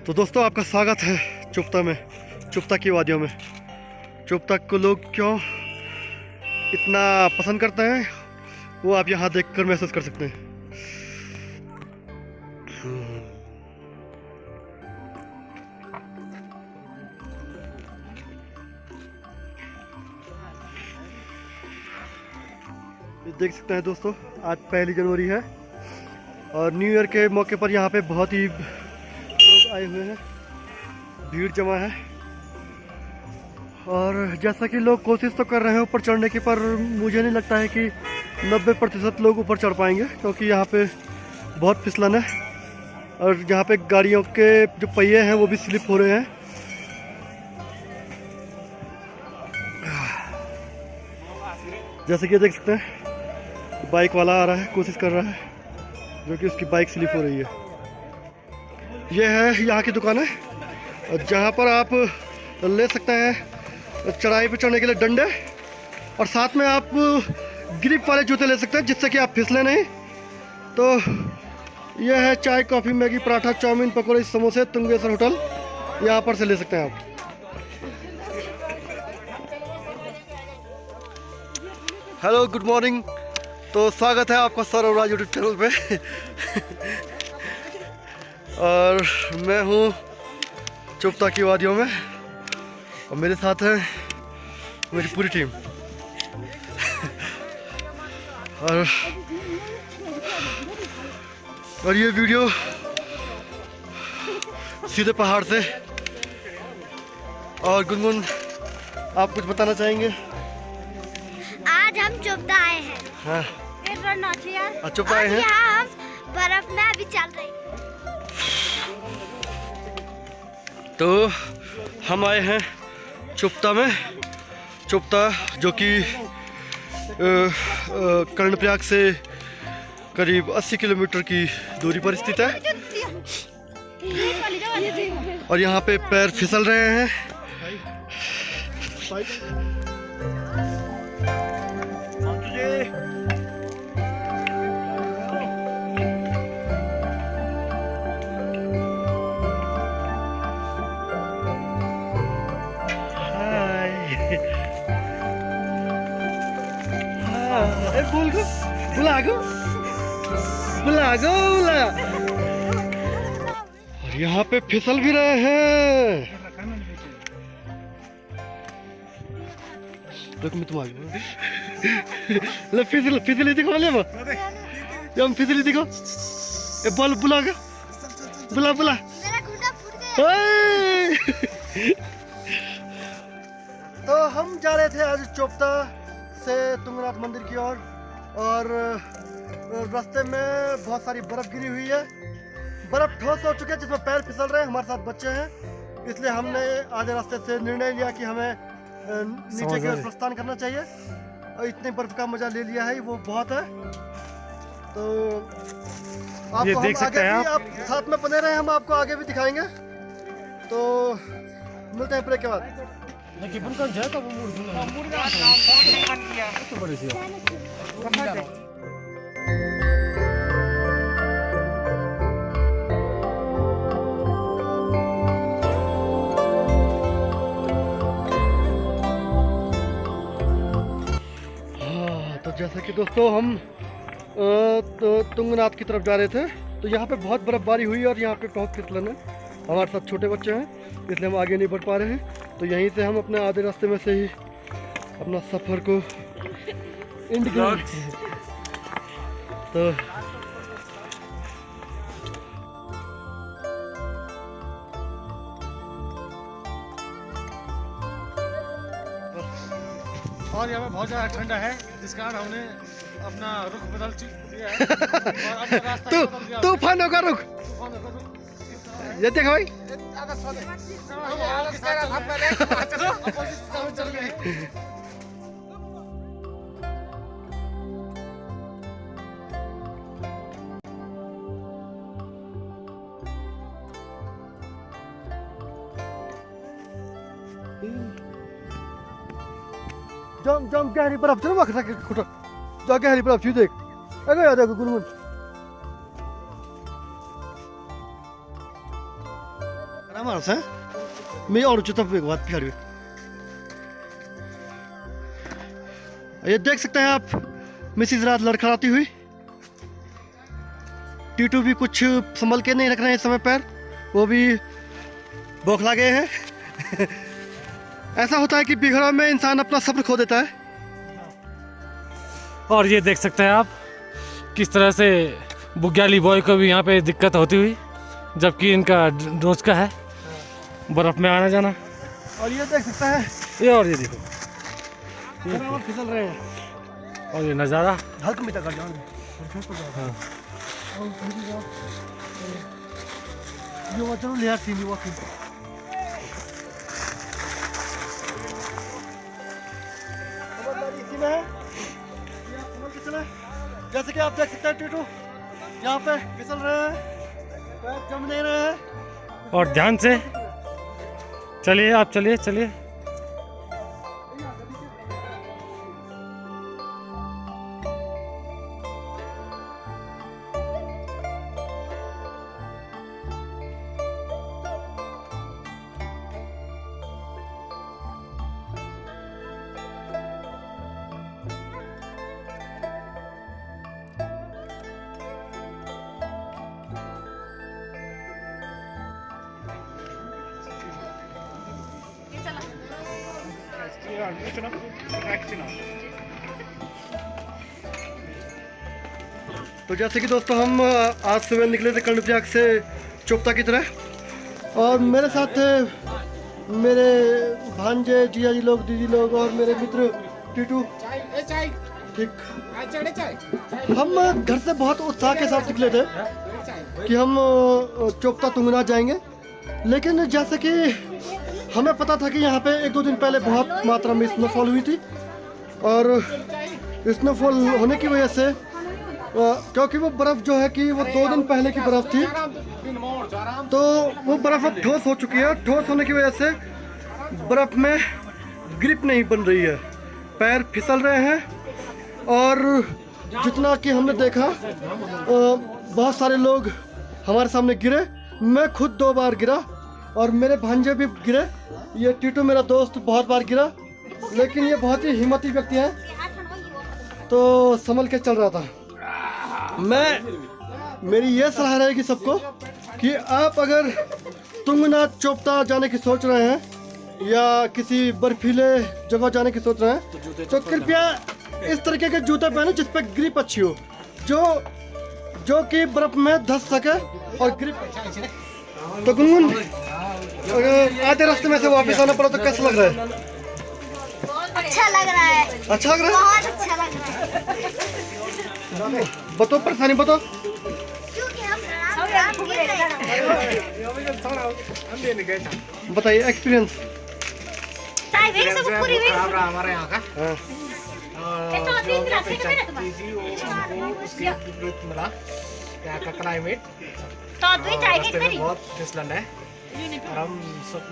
तो दोस्तों आपका स्वागत है चुप्ता में, चुप्ता की वादियों में। चुप्ता को लोग क्यों इतना पसंद करते हैं वो आप यहाँ देखकर महसूस कर सकते हैं। ये देख सकते हैं दोस्तों, आज 1 जनवरी है और न्यू ईयर के मौके पर यहाँ पे बहुत ही लोग आए हुए हैं, भीड़ जमा है। और जैसा कि लोग कोशिश तो कर रहे हैं ऊपर चढ़ने की, पर मुझे नहीं लगता है कि 90% लोग ऊपर चढ़ पाएंगे, क्योंकि यहाँ पे बहुत फिसलन है और यहाँ पे गाड़ियों के जो पहिए हैं वो भी स्लिप हो रहे हैं। जैसे कि देख सकते हैं बाइक वाला आ रहा है, कोशिश कर रहा है, जो कि उसकी बाइक स्लिप हो रही है। यह है यहाँ की दुकान है जहाँ पर आप ले सकते हैं चढ़ाई पे चढ़ने के लिए डंडे, और साथ में आप ग्रिप वाले जूते ले सकते हैं जिससे कि आप फिसले नहीं। तो यह है चाय, कॉफ़ी, मैगी, पराठा, चाउमीन, पकौड़े, समोसे, तुंगेश्वर होटल, यहाँ पर से ले सकते हैं आप। Hello, good morning. तो स्वागत है आपका सौरभ राज यूट्यूब चैनल पे और मैं हूँ चुप्ता की वादियों में और मेरे साथ है मेरी पूरी टीम। और ये वीडियो सीधे पहाड़ से। और गुनगुन, आप कुछ बताना चाहेंगे? आज हम चुप्ता आए हैं। हाँ, चुप्ता आए हैं। यहाँ हम बर्फ में अभी चल रहे हैं। तो हम आए हैं चुप्ता में। चुप्ता जो कि कर्णप्रयाग से करीब 80 किलोमीटर की दूरी पर स्थित है और यहाँ पे पैर फिसल रहे हैं। बुला और यहाँ पे फिसल भी रहे हैं। देखो मैं तुम ले फिसली दिखो ले हम फिसली दिखो। ए बोल बुला मेरा घुटना फूट गया। तो हम जा रहे थे आज चुप्ता से तुंगनाथ मंदिर की ओर और रास्ते में बहुत सारी बर्फ गिरी हुई है। बर्फ ठोस हो चुके हैं जिसमें पैर फिसल रहे हैं। हमारे साथ बच्चे हैं, इसलिए हमने आधे रास्ते से निर्णय लिया कि हमें नीचे की ओर प्रस्थान करना चाहिए और इतने बर्फ का मजा ले लिया है, वो बहुत है। तो आपको हम आगे भी आप साथ में बने रहे, हम आपको आगे भी दिखाएंगे। तो मिलते हैं ब्रेक के बाद। तो जैसे कि दोस्तों हम तुंगनाथ की तरफ जा रहे थे, तो यहाँ पे बहुत बर्फबारी हुई और यहाँ पे बहुत फिसलन है। हमारे साथ छोटे बच्चे हैं, इसलिए हम आगे नहीं बढ़ पा रहे हैं। तो यहीं से हम अपने आधे रास्ते में से ही अपना सफ़र को एंड करेंगे। तो और यहाँ पे बहुत ज़्यादा ठंडा है, जिस कारण हमने अपना रुख बदल दिया है और अपना रास्ता बदल दिया। तूफान होगा रुख। ये देखो भाई, चल गए। जम जम गहरी बर्फ छ वख सके खुट जा गहरी बर्फ छु देख अगे याद आगो गुनगुन रामार से मैं और चुप एक बात फिर ये देख सकते हैं आप मिसिस रात लड़खड़ाती हुई। टीटू भी कुछ संभल के नहीं रख रहे हैं इस समय पैर, वो भी बौखला गए हैं। ऐसा होता है कि बिगड़ों में इंसान अपना सब्र खो देता है। और ये देख सकते हैं आप किस तरह से बुग्याली बॉय को भी यहाँ पे दिक्कत होती हुई, जबकि इनका रोज का है बर्फ में आना जाना। और ये देख सकते हैं ये देखो फिसल रहे हैं और ये नज़ारा हल्का मीठा कर जाओ। हाँ। ये वो चलो लिहाज थी वो की समझदारी इसी में है। ये आप समझ के चले। जैसे कि आप देख सकते हैं टीटू यहाँ पे फिसल रहे हैं, पैर जम नहीं रहे हैं। और ध्यान से चलिए आप, चलिए चलिए। तो जैसे कि दोस्तों हम आज सुबह निकले थे कर्णप्रयाग से चोपता की तरह, और मेरे साथ थे मेरे भांजे जिया जी लोग, दीदी लोग और मेरे मित्र टीटू। ठीक, हम घर से बहुत उत्साह के साथ निकले थे कि हम चोपता तुंगनाथ जाएंगे, लेकिन जैसे कि हमें पता था कि यहाँ पे 1-2 दिन पहले बहुत मात्रा में स्नोफॉल हुई थी, और स्नोफॉल होने की वजह से क्योंकि वो बर्फ़ जो है कि वो 2 दिन पहले की बर्फ़ थी, तो वो बर्फ़ अब ठोस हो चुकी है। ठोस होने की वजह से बर्फ़ में ग्रिप नहीं बन रही है, पैर फिसल रहे हैं। और जितना कि हमने देखा बहुत सारे लोग हमारे सामने गिरे, मैं खुद 2 बार गिरा और मेरे भांजे भी गिरे। ये टीटू मेरा दोस्त बहुत बार गिरा, लेकिन ये बहुत ही हिम्मती व्यक्ति है तो संभल के चल रहा था। मेरी ये सलाह रहेगी सबको कि आप अगर तुंगनाथ चोपता जाने की सोच रहे हैं या किसी बर्फीले जगह जाने की सोच रहे हैं तो कृपया इस तरीके के जूते पहने जिस पर ग्रिप अच्छी हो, जो कि बर्फ में धंस सके और ग्रिप। तो गुनगुन आधे रास्ते में से वापस आना पड़ा तो कैसा लग रहा है? अच्छा लग रहा है, अच्छा लग रहा है, बहुत अच्छा लग रहा है। बताओ परेशानी बताओ। क्योंकि हम आराम गिर रहे हैं। बताइए एक्सपीरियंस। खराब रहा हमारे यहाँ का। हाँ। उसके विपरीत मिला यहाँ का क्लाइमेट। तो तू रास्ते में बहुत फिसलन है और हम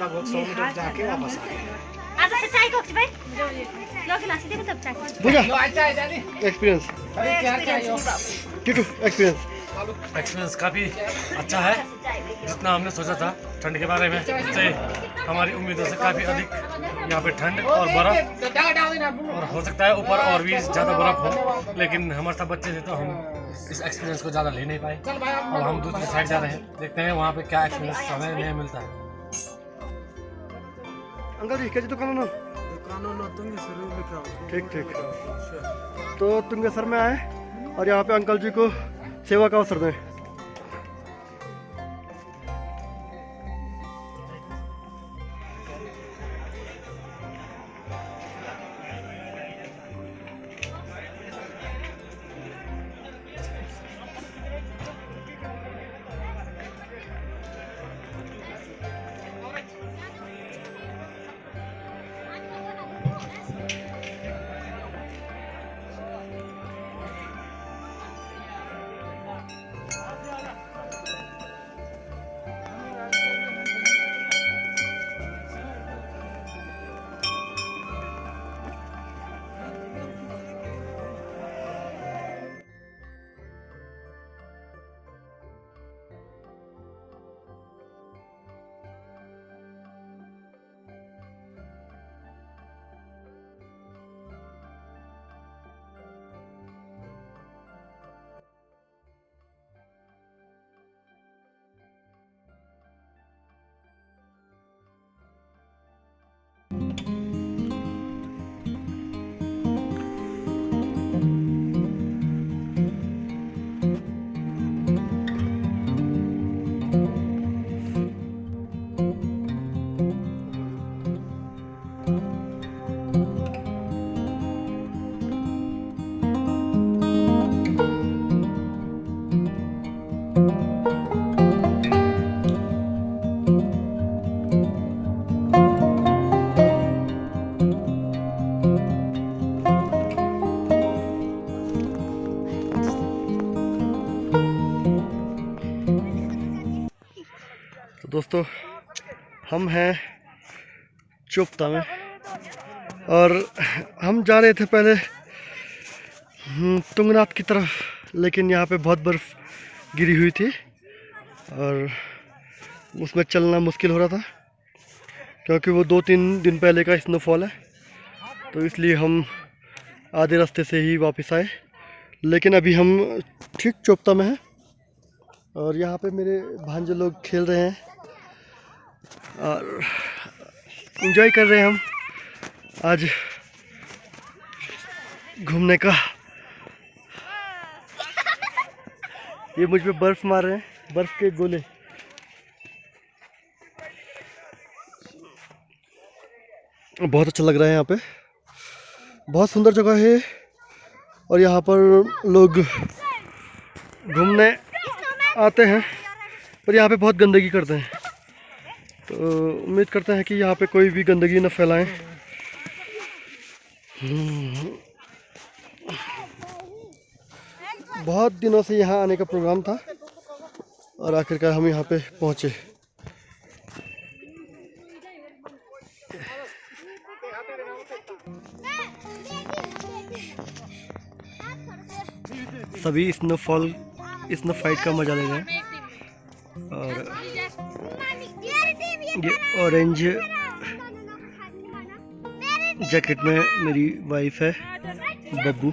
लगभग 100 मीटर जाके वापस आ गए। एक्सपीरियंस टीटू एक्सपीरियंस काफ़ी अच्छा है। जितना हमने सोचा था ठंड के बारे में, उससे हमारी उम्मीदों से काफ़ी अधिक यहाँ पे ठंड और बर्फ़, और हो सकता है ऊपर और भी ज़्यादा बर्फ़ हो, लेकिन हमारे साथ बच्चे थे तो हम इस एक्सपीरियंस को ज़्यादा ले नहीं पाए। अब हम दूसरी साइड जा रहे हैं, देखते हैं वहाँ पे क्या एक्सपीरियंस हमें नया मिलता है। अंकल जी कैसी दुकान है? ठीक ठीक। तो तुंगेसर में आए और यहाँ पे अंकल जी को सेवा का अवसर दें। दोस्तों हम हैं चोपता में और हम जा रहे थे पहले तुंगनाथ की तरफ, लेकिन यहाँ पे बहुत बर्फ़ गिरी हुई थी और उसमें चलना मुश्किल हो रहा था क्योंकि वो 2-3 दिन पहले का स्नोफॉल है, तो इसलिए हम आधे रास्ते से ही वापस आए। लेकिन अभी हम ठीक चोपता में हैं और यहाँ पे मेरे भांजे लोग खेल रहे हैं और एंजॉय कर रहे हैं हम आज घूमने का। ये मुझ पे बर्फ मार रहे हैं, बर्फ के गोले। बहुत अच्छा लग रहा है यहाँ पे, बहुत सुंदर जगह है और यहाँ पर लोग घूमने आते हैं पर यहाँ पे बहुत गंदगी करते हैं, तो उम्मीद करते हैं कि यहाँ पे कोई भी गंदगी न फैलाएं। बहुत दिनों से यहाँ आने का प्रोग्राम था और आखिरकार हम यहाँ पे पहुँचे। सभी स्नो फाइट का मजा ले रहे हैं और ये ऑरेंज जैकेट में मेरी वाइफ है बब्बू।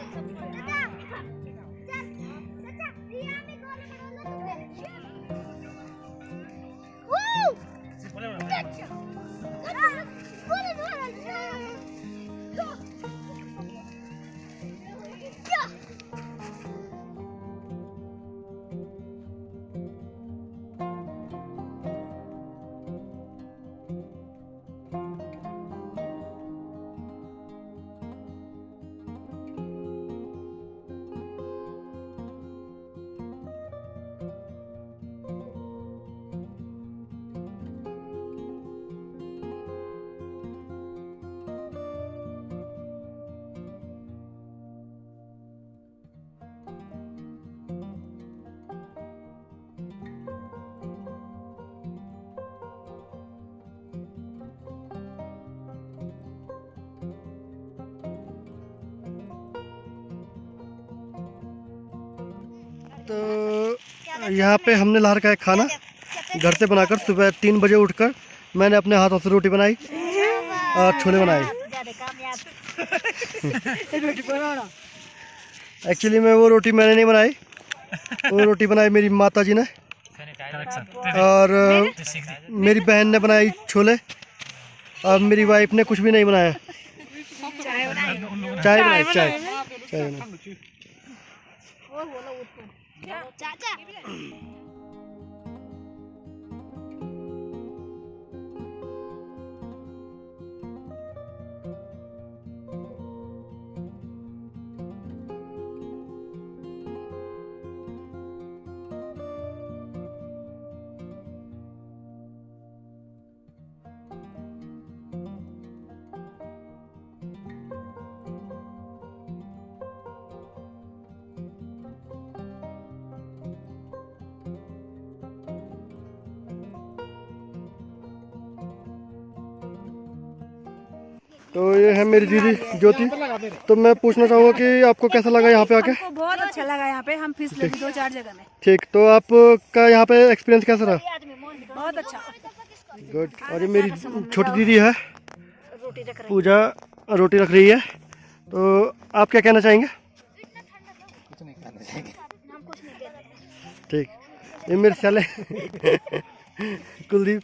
तो यहाँ पे हमने लाहर का एक खाना घर से बनाकर सुबह 3 बजे उठकर मैंने अपने हाथों से रोटी बनाई और छोले बनाए। एक्चुअली में वो रोटी मैंने नहीं बनाई, वो रोटी बनाई मेरी माता जी ने और मेरी बहन ने बनाई छोले और मेरी वाइफ ने कुछ भी नहीं बनाया। चाय बनाई। चाचा तो ये है मेरी दीदी ज्योति। तो मैं पूछना चाहूँगा कि आपको कैसा लगा यहाँ पे आके? बहुत अच्छा लगा यहाँ पे, हम फिसले 2-4 जगह में। ठीक, तो आपका यहाँ पे एक्सपीरियंस कैसा रहा? बहुत अच्छा। गुड। और ये मेरी छोटी दीदी है पूजा, रोटी रख रही है। तो आप क्या कहना चाहेंगे? ठीक, ये मेरे साले कुलदीप।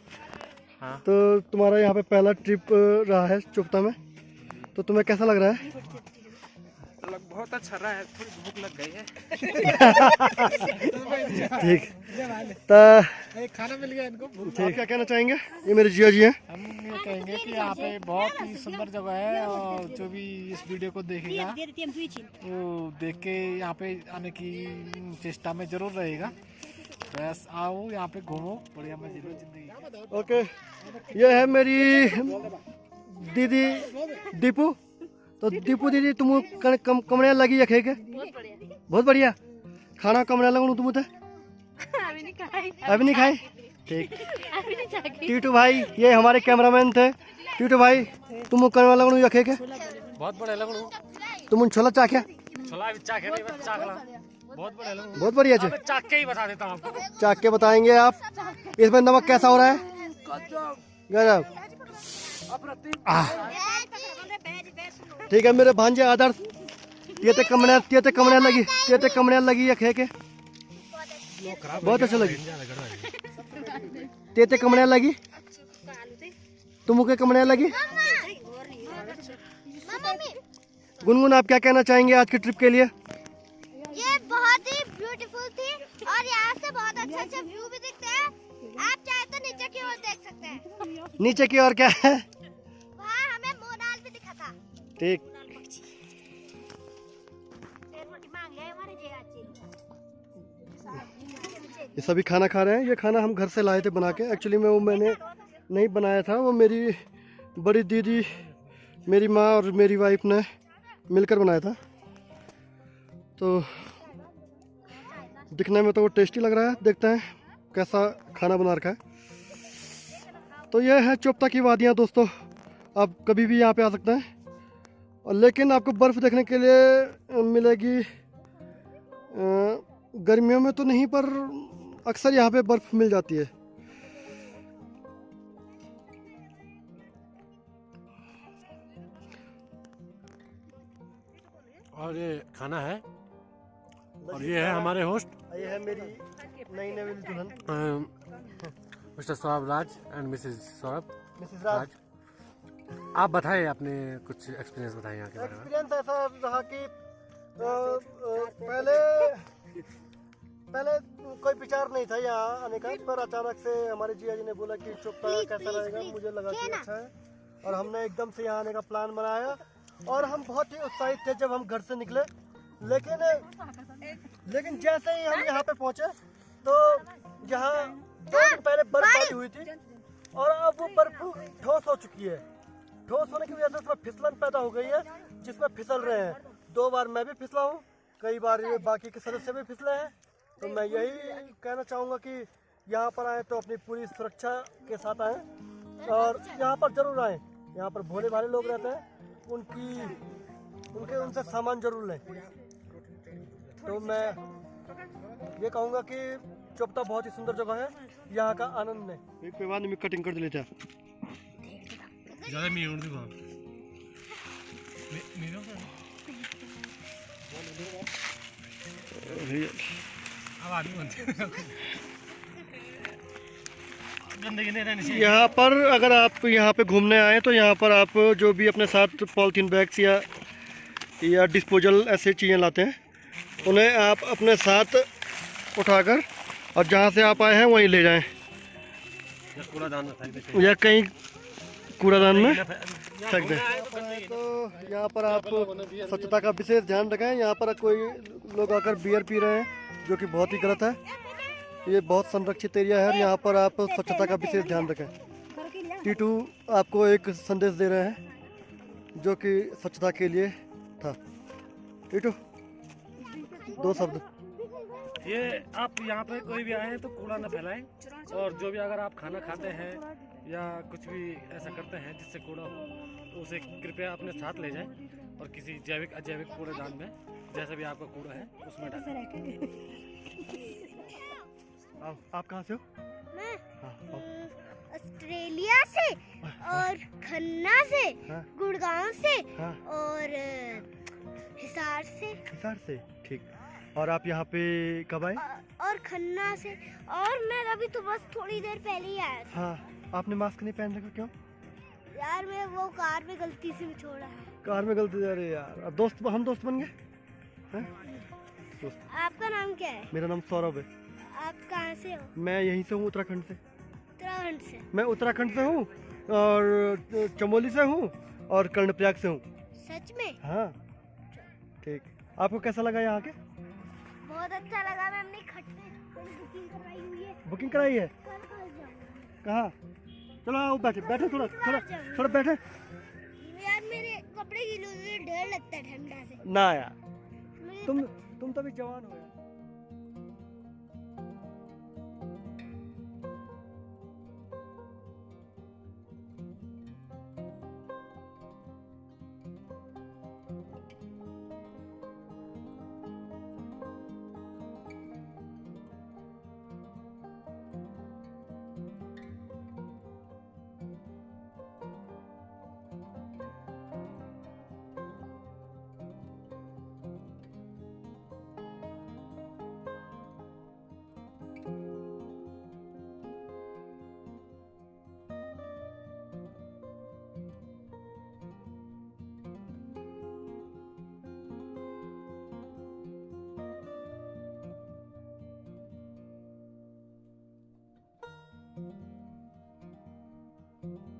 हाँ। तो तुम्हारा यहाँ पे पहला ट्रिप रहा है चोपता में, तो तुम्हें कैसा लग रहा है? बहुत अच्छा रहा है, थोड़ी भूख लग गई है। ठीक, तो खाना मिल गया इनको। आप क्या कहना चाहेंगे? ये मेरे जिया जी हैं। हम ये कहेंगे कि यहाँ पे बहुत ही सुंदर जगह है और जो भी इस वीडियो को देखेगा वो देख के यहाँ पे आने की चेष्टा में जरूर रहेगा। बस आओ यहाँ पे घूमो, बढ़िया मजे लो जिंदगी। ओके, ये है मेरी दीदी दीपू। तो दीपू दीदी तुम कमरे लगी है खे के? बहुत बढ़िया। खाना कमरे लगू तुम अभी नहीं खाए? ठीक। टीटू भाई ये हमारे कैमरामैन थे। टीटू भाई तुम करने वाला लगनू यखे के बहुत बड़े लगनू तुम छोला चाख्या छोला भी चाखे नहीं चाखला बहुत बड़े लगनू बहुत बढ़िया जी। चाक के ही बता देता हूँ आपको। चाख के बताएंगे आप। इसमें नमक कैसा हो रहा है? गजब। ठीक है मेरे भांजे आदर्श ये ते कमरे लगी ये खे के बहुत अच्छा लगी। ते कमरे लगी तुमको कमरे लगी। गुनगुन आप क्या कहना चाहेंगे आज की ट्रिप के लिए? ये बहुत ही ब्यूटीफुल थी और यहाँ से बहुत अच्छा व्यू भी दिखते हैं। आप चाहे तो नीचे की ओर देख सकते हैं। नीचे की ओर क्या है? वहाँ हमें मोनाल भी दिखा था। ठीक। ये सभी खाना खा रहे हैं। ये खाना हम घर से लाए थे बना के। एक्चुअली में वो मैंने नहीं बनाया था, वो मेरी बड़ी दीदी, मेरी माँ और मेरी वाइफ ने मिलकर बनाया था। तो दिखने में तो वो टेस्टी लग रहा है। देखते हैं कैसा खाना बना रखा है। तो ये है चोपता की वादियाँ दोस्तों। आप कभी भी यहाँ पे आ सकते हैं, और लेकिन आपको बर्फ़ देखने के लिए मिलेगी गर्मियों में तो नहीं, पर अक्सर यहाँ पे बर्फ़ मिल जाती है। और ये खाना है और ये है हमारे होस्ट। ये है मेरी नई नवीन दुल्हन Mr Saurabh Raj and Mrs Saurabh Mrs Raj. आप बताएं अपने कुछ एक्सपीरियंस बताएं यहाँ के बारे में। एक्सपीरियंस ऐसा रहा कि पहले कोई विचार नहीं था यहाँ आने का, पर अचानक से हमारे जिया जी ने बोला कि चोपता कैसा रहेगा। मुझे लगा कि अच्छा है और हमने एकदम से यहाँ आने का प्लान बनाया और हम बहुत ही उत्साहित थे जब हम घर से निकले। लेकिन जैसे ही हम यहाँ पे पहुँचे तो यहाँ 2 दिन पहले बर्फबारी हुई थी और अब वो बर्फ ठोस हो चुकी है। ठोस होने की वजह से उसमें फिसलन पैदा हो गई है जिसमें फिसल रहे हैं। 2 बार मैं भी फिसला हूँ, कई बार ये बाकी के सदस्य भी फिसले हैं। तो मैं यही कहना चाहूँगा कि यहाँ पर आए तो अपनी पूरी सुरक्षा के साथ आएँ और यहाँ पर जरूर आएँ। यहाँ पर भोले भाले लोग रहते हैं, उनसे सामान जरूर लें। तो मैं ये कहूँगा कि चोपता बहुत ही सुंदर जगह है, यहाँ का आनंद लें। एक बाद में कटिंग कर लेते हैं। ज़्यादा मी उड़ दूँगा। अब आदमी गंदगी नहीं रहनी चाहिए। यहाँ पर अगर आप यहाँ पे घूमने आए तो यहाँ पर आप जो भी अपने साथ पॉलीथीन बैग्स या डिस्पोजल ऐसे चीज़ें लाते हैं, उन्हें आप अपने साथ उठाकर और जहाँ से आप आए हैं वहीं ले जाएं या कहीं कूड़ादान में फेंक दें। तो यहाँ पर आप स्वच्छता का विशेष ध्यान रखें। यहाँ पर कोई लोग आकर बियर पी रहे हैं जो कि बहुत ही गलत है। ये बहुत संरक्षित एरिया है और यहाँ पर आप स्वच्छता का विशेष ध्यान रखें। टीटू आपको एक संदेश दे रहे हैं जो कि स्वच्छता के लिए था। टीटू 2 शब्द। ये आप यहाँ पे कोई भी आए तो कूड़ा न फैलाएं, और जो भी अगर आप खाना खाते हैं या कुछ भी ऐसा करते हैं जिससे कूड़ा हो तो उसे कृपया अपने साथ ले जाएं और किसी जैविक अजैविक कूड़ेदान में जैसा भी आपका कूड़ा है उसमें डालें। आप कहाँ से हो? मैं हाँ, ऑस्ट्रेलिया से और खन्ना से, हाँ। गुड़गांव से हाँ। और हिसार से। ठीक। और आप यहाँ पे कब आए? और खन्ना से। और मैं अभी तो बस थोड़ी देर पहले ही आया था। हाँ, आपने मास्क नहीं पहन रखा क्यों? यार मैं वो कार में गलती से भी छोड़ा है। कार में गलती। अरे यार, अब हम दोस्त बन गए हैं? दोस्त। आपका नाम क्या है? मेरा नाम सौरभ है। आप कहाँ से हो? मैं यहीं से हूँ, उत्तराखंड से। उत्तराखंड से? मैं उत्तराखंड से हूँ और चमोली से हूँ और कर्णप्रयाग से हूँ। सच में? हाँ। ठीक। आपको कैसा लगा यहाँ के? बहुत अच्छा लगा। मैं अपनी खट पे बुकिंग कराई हुई है। बुकिंग कराई है? कल जाऊंगा। कहाँ? चलो आओ, बैठे थोड़ा बैठे। यार मेरे कपड़े गीले हो गए, डर लगता है ठंडा से। ना यार, मेरे तुम तो अभी जवान हो यार। है।